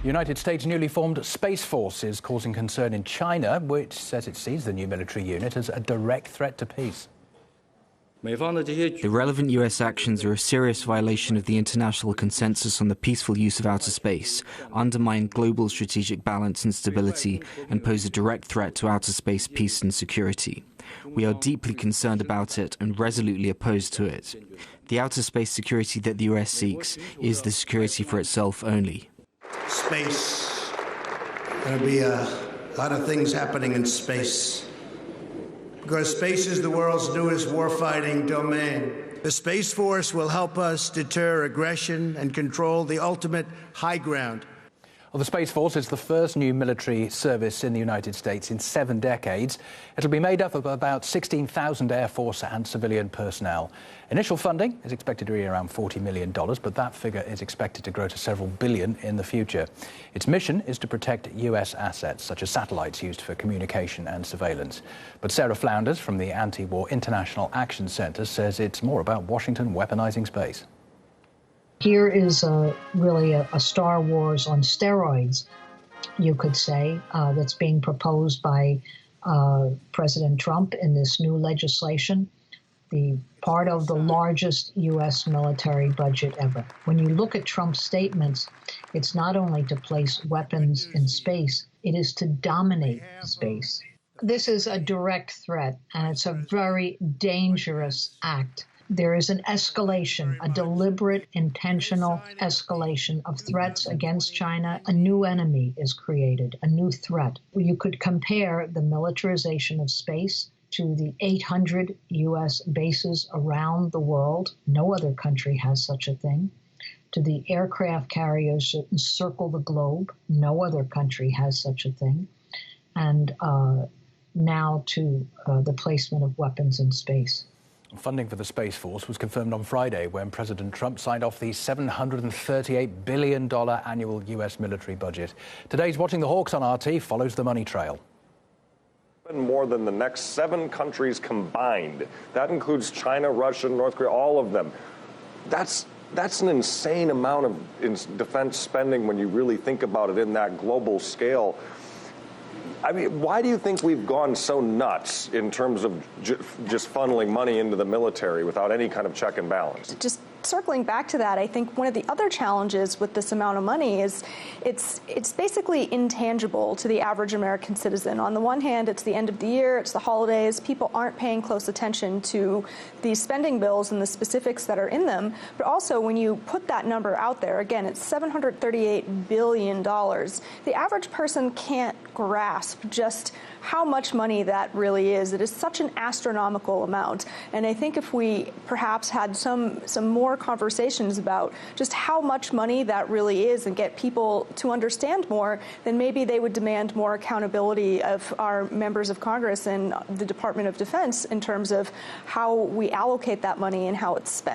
United States' newly formed Space Force is causing concern in China, which says it sees the new military unit as a direct threat to peace. The relevant US actions are a serious violation of the international consensus on the peaceful use of outer space, undermine global strategic balance and stability, and pose a direct threat to outer space peace and security. We are deeply concerned about it and resolutely opposed to it. The outer space security that the US seeks is the security for itself only. Space. There'll be a lot of things happening in space. Because space is the world's newest warfighting domain. The Space Force will help us deter aggression and control the ultimate high ground. Well, the Space Force is the first new military service in the United States in 7 decades. It'll be made up of about 16,000 Air Force and civilian personnel. Initial funding is expected to be around $40 million, but that figure is expected to grow to several billion in the future. Its mission is to protect US assets, such as satellites used for communication and surveillance. But Sarah Flounders from the Anti-War International Action Center says it's more about Washington weaponizing space. Here is really a Star Wars on steroids, you could say, that's being proposed by President Trump in this new legislation, the part of the largest U.S. military budget ever. When you look at Trump's statements, it's not only to place weapons in space, it is to dominate space. This is a direct threat, and it's a very dangerous act. There is an escalation, a deliberate, intentional escalation of threats against China. A new enemy is created, a new threat. You could compare the militarization of space to the 800 U.S. bases around the world. No other country has such a thing. To the aircraft carriers that encircle the globe. No other country has such a thing. And now to the placement of weapons in space. Funding for the Space Force was confirmed on Friday when President Trump signed off the $738 billion annual U.S. military budget. Today's Watching the Hawks on RT follows the money trail. More than the next 7 countries combined. That includes China, Russia, North Korea, all of them. That's an insane amount of defense spending when you really think about it in that global scale. I mean, why do you think we've gone so nuts in terms of just funneling money into the military without any kind of check and balance? Just circling back to that, I think one of the other challenges with this amount of money is it's basically intangible to the average American citizen. On the one hand, it's the end of the year, it's the holidays, people aren't paying close attention to these spending bills and the specifics that are in them. But also, when you put that number out there, again, it's $738 billion. The average person can't grasp just how much money that really is. It is such an astronomical amount. And I think if we perhaps had some more conversations about just how much money that really is and get people to understand more, then maybe they would demand more accountability of our members of Congress and the Department of Defense in terms of how we allocate that money and how it's spent.